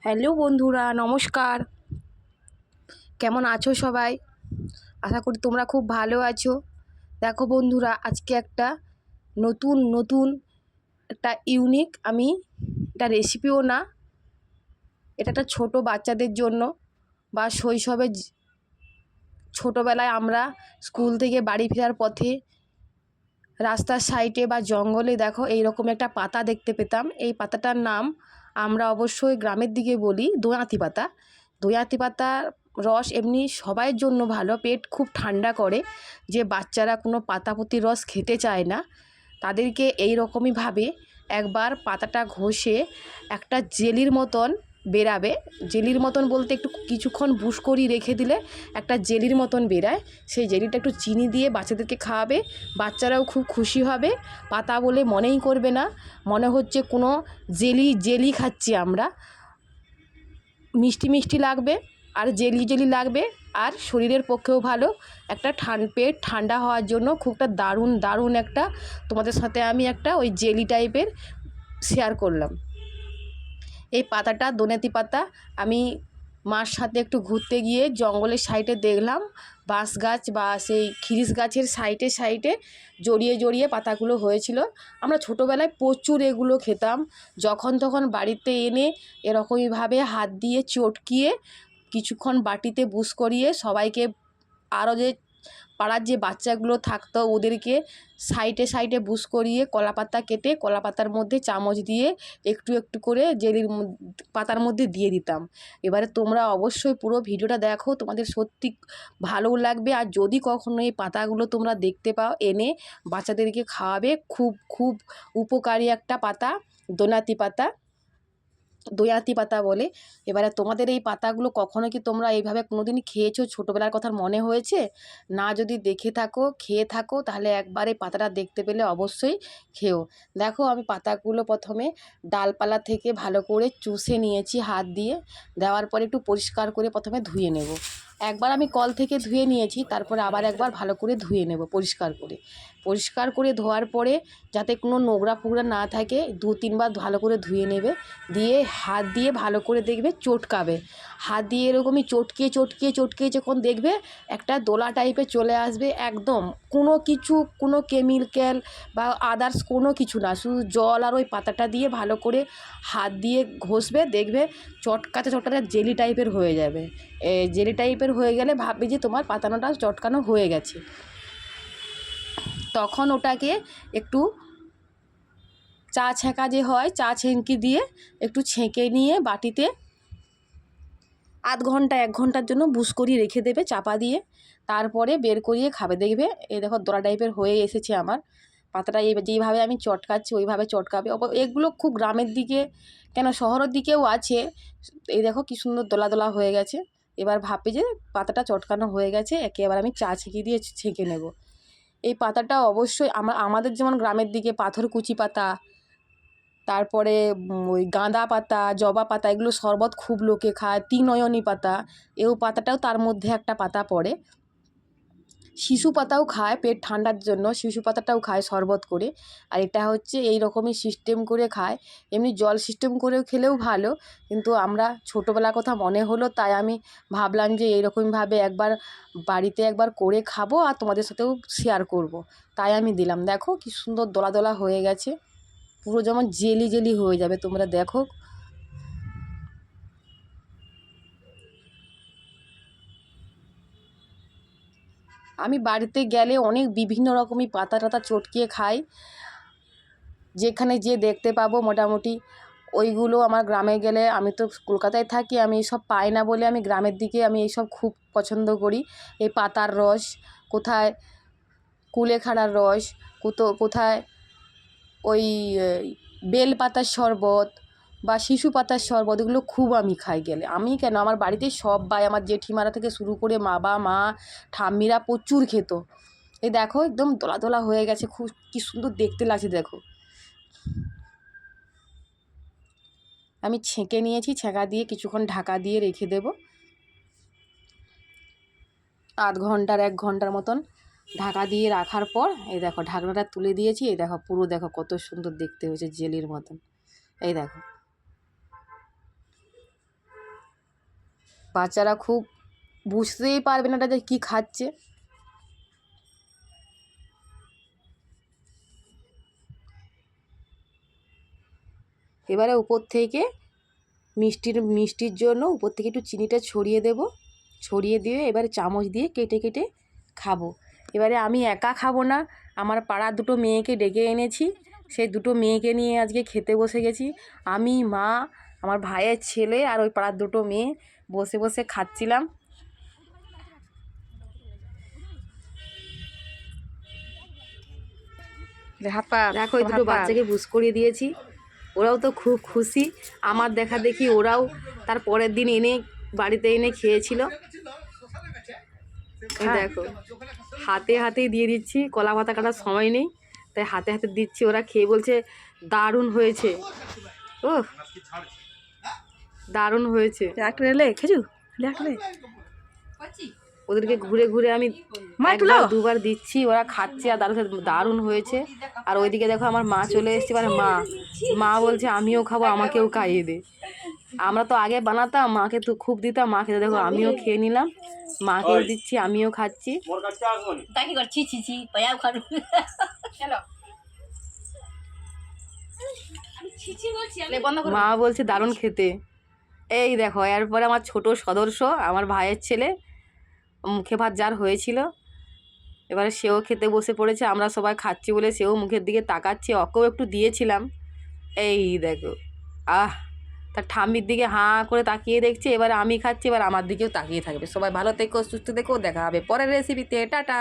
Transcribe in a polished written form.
Hello বন্ধুরা, নমস্কার। কেমন আছো সবাই? আশা করি তোমরা খুব ভালো আছো। দেখো বন্ধুরা, আজকে একটা নতুন একটা ইউনিক এটা রেসিপিও না, এটা একটা ছোটো বাচ্চাদের জন্য বা শৈশবে ছোটোবেলায় আমরা স্কুল থেকে বাড়ি ফেরার পথে রাস্তার সাইডে বা জঙ্গলে দেখো এইরকম একটা পাতা দেখতে পেতাম। এই পাতাটার নাম আমরা অবশ্যই গ্রামের দিকে বলি দোয়াতি পাতা। দোয়াতি পাতার রস এমনি সবাইয়ের জন্য ভালো, পেট খুব ঠান্ডা করে। যে বাচ্চারা কোনো পাতাপুতির রস খেতে চায় না, তাদেরকে এই রকমইভাবে একবার পাতাটা ঘষে একটা জেলির মতন বেরাবে। জেলির মতন বলতে একটু কিছুক্ষণ বুশ করিয়ে রেখে দিলে একটা জেলির মতন বেরায়। সেই জেলিটা একটু চিনি দিয়ে বাচ্চাদেরকে খাওয়াবে, বাচ্চারাও খুব খুশি হবে। পাতা বলে মনেই করবে না, মনে হচ্ছে কোনো জেলি খাচ্ছি আমরা। মিষ্টি মিষ্টি লাগবে আর জেলি লাগবে, আর শরীরের পক্ষেও ভালো। একটা পেট ঠান্ডা হওয়ার জন্য খুব একটা দারুণ একটা তোমাদের সাথে আমি একটা ওই জেলি টাইপের শেয়ার করলাম। এই পাতাটা দোনেতি পাতা আমি মার সাথে একটু ঘুরতে গিয়ে জঙ্গলের সাইডে দেখলাম, বাঁশ গাছ বা সেই খিরিস গাছের সাইডে জড়িয়ে পাতাগুলো হয়েছিল। আমরা ছোটোবেলায় প্রচুর এগুলো খেতাম। যখন তখন বাড়িতে এনে এরকমইভাবে হাত দিয়ে চটকিয়ে কিছুক্ষণ বাটিতে বুস করিয়ে সবাইকে, আরও যে পাড়ার যে বাচ্চাগুলো থাকতো ওদেরকে সাইডে বুস করিয়ে কলাপাতা কেটে কলাপাতার মধ্যে চামচ দিয়ে একটু করে জেলির পাতার মধ্যে দিয়ে দিতাম। এবারে তোমরা অবশ্যই পুরো ভিডিওটা দেখো, তোমাদের সত্যি ভালো লাগবে। আর যদি কখনো এই পাতাগুলো তোমরা দেখতে পাও, এনে বাচ্চাদেরকে খাওয়াবে। খুব উপকারী একটা পাতা, দোয়াতি পাতা বলে। এবারে তোমাদের এই পাতাগুলো কখনো কি তোমরা এইভাবে কোনোদিন খেয়েছো? ছোটোবেলার কথা মনে হয়েছে? না যদি দেখে থাকো, খেয়ে থাকো, তাহলে একবার এই পাতাটা দেখতে পেলে অবশ্যই খেও। দেখো আমি পাতাগুলো প্রথমে ডালপালা থেকে ভালো করে চুষে নিয়েছি হাত দিয়ে, দেওয়ার পরে একটু পরিষ্কার করে প্রথমে ধুয়ে নেব। একবার আমি কল থেকে ধুয়ে নিয়েছি, তারপরে আবার একবার ভালো করে ধুয়ে নেব পরিষ্কার করে ধোয়ার পরে যাতে কোনো নোংরা ফোংরা না থাকে 2-3 বার ভালো করে ধুয়ে নেবে। দিয়ে হাত দিয়ে ভালো করে দেখবে চটকাবে। হাত দিয়ে এরকমই চটকিয়ে যখন দেখবে একটা দোলা টাইপের চলে আসবে, একদম কোনো কেমিক্যাল বা আদার্স কোনো কিছু না, শুধু জল আর ওই পাতাটা দিয়ে ভালো করে হাত দিয়ে ঘষবে, দেখবে চটকাতে জেলি টাইপের হয়ে যাবে। জেলি টাইপের হয়ে গেলে ভাববে যে তোমার পাতানোটা চটকানো হয়ে গেছে। তখন ওটাকে একটু চা ছেঁকা যে হয়, চা ছেঁকি দিয়ে একটু ছেঁকে নিয়ে বাটিতে 1 ঘন্টার জন্য বুস করিয়ে রেখে দেবে চাপা দিয়ে। তারপরে বের করিয়ে খাবে। দেখবে এই দেখো দলা টাইপের হয়ে এসেছে আমার পাতাটা। যেইভাবে আমি চটকাচ্ছি ওইভাবে চটকাবে। এগুলো খুব গ্রামের দিকে, কেন শহরের দিকেও আছে। এই দেখো কি সুন্দর দলা হয়ে গেছে। এবার ভাববে যে পাতাটা চটকানো হয়ে গেছে, একেবারে আমি চা ছেঁকি দিয়ে ছেঁকে নেব। এই পাতাটা অবশ্যই আমাদের যেমন গ্রামের দিকে পাথরকুচি পাতা, তারপরে ওই গাঁদা পাতা, জবা পাতা, এগুলো শরবত খুব লোকে খায়। ত্রিনয়নী পাতা, পাতাটাও তার মধ্যে একটা পাতা পড়ে। শিশু পাতাও খায় পেট ঠান্ডার জন্য, শিশু পাতাটাও খায় শরবত করে। আর এটা হচ্ছে এই রকমই সিস্টেম করে খায়। এমনি জল সিস্টেম করেও খেলেও ভালো, কিন্তু আমরা ছোটোবেলার কথা মনে হলো তাই আমি ভাবলাম যে এইরকমভাবে বাড়িতে একবার করে খাবো আর তোমাদের সাথেও শেয়ার করব। তাই আমি দিলাম। দেখো কি সুন্দর দলা হয়ে গেছে, পুরো যেমন জেলি হয়ে যাবে। তোমরা দেখো, আমি বাড়িতে গেলে অনেক বিভিন্ন রকমই পাতা টাতা চটকিয়ে খাই। যেখানে যে দেখতে পাবো মোটামুটি ওইগুলো আমার গ্রামে গেলে, আমি তো কলকাতায় থাকি, আমি এইসব পাই না বলে আমি গ্রামের দিকে আমি এইসব খুব পছন্দ করি। এই পাতার রস, কোথায় কুলেখাড়ার রস, কোথায় ওই বেল পাতার শরবত বা শিশু পাতার শরবত, এগুলো খুব আমি খাই গেলে। আমি কেন, আমার বাড়িতে সবাই, আমার জেঠিমারা থেকে শুরু করে মা ঠাম্মিরা প্রচুর খেত। এই দেখো একদম দলা হয়ে গেছে, খুব কি সুন্দর দেখতে লাগছে দেখো। আমি ছেঁকে নিয়েছি, ছেঁকা দিয়ে কিছুক্ষণ ঢাকা দিয়ে রেখে দেব। 1 ঘন্টার মতন ঢাকা দিয়ে রাখার পর এই দেখো ঢাকনাটা তুলে দিয়েছি। এই দেখো পুরো দেখো কত সুন্দর দেখতে হয়েছে জেলির মতন। এই দেখো বাচ্চারা খুব বুঝতেই পারবে না এটা যে কী খাচ্ছে। এবারে উপর থেকে মিষ্টির জন্য উপর থেকে একটু চিনিটা ছড়িয়ে দেব, ছড়িয়ে দিয়ে এবারে চামচ দিয়ে কেটে কেটে খাবো। এবারে আমি একা খাবো না, আমার পাড়ার দুটো মেয়েকে ডেকে এনেছি, সেই দুটো মেয়েকে নিয়ে আজকে খেতে বসে গেছি। আমি, মা, আমার ভাইয়ের ছেলে আর ওই পাড়ার দুটো মেয়ে বসে বসে খাচ্ছিলাম। দেখো এই দুটো বাচ্চাকে বুঝ করিয়ে দিয়েছি, ওরাও তো খুব খুশি। আমার দেখা দেখি ওরাও তার পরের দিন এনে বাড়িতে এনে খেয়েছিল। দেখো হাতে হাতেই দিয়ে দিচ্ছি, কলা পাতা কাটার সময় নেই তাই হাতে হাতে দিচ্ছি। ওরা খেয়ে বলছে দারুণ হয়েছে, ও দারুণ হয়েছে। খেজু ওদেরকে ঘুরে ঘুরে আমি একবার দুবার দিচ্ছি, ওরা খাচ্ছে আর দারুণ হয়েছে। আর ওইদিকে দেখো আমার মা চলে এসছে, এবার মা বলছে আমিও খাবো, আমাকেও খাইয়ে দে। আমরা তো আগে বানাতাম, মাকে তো খুব দিতাম, মা খেতে, দেখো আমিও খেয়ে নিলাম, মাকেও দিচ্ছি, আমিও খাচ্ছি। মা বলছে দারুণ খেতে। এই দেখো এরপরে আমার ছোট সদস্য, আমার ভাইয়ের ছেলে, মুখে ভাত যার হয়েছিল, এবারে সেও খেতে বসে পড়েছে। আমরা সবাই খাচ্ছি বলে সেও মুখের দিকে তাকাচ্ছে, ওকেও একটু দিয়েছিলাম। এই দেখো তার ঠাম্মির দিকে হাঁ করে তাকিয়ে দেখছে, এবার আমি খাচ্ছি, এবার আমার দিকেও তাকিয়ে থাকবে। সবাই ভালো থেকো, সুস্থ থেকো, দেখা হবে পরের রেসিপিতে, টাটা।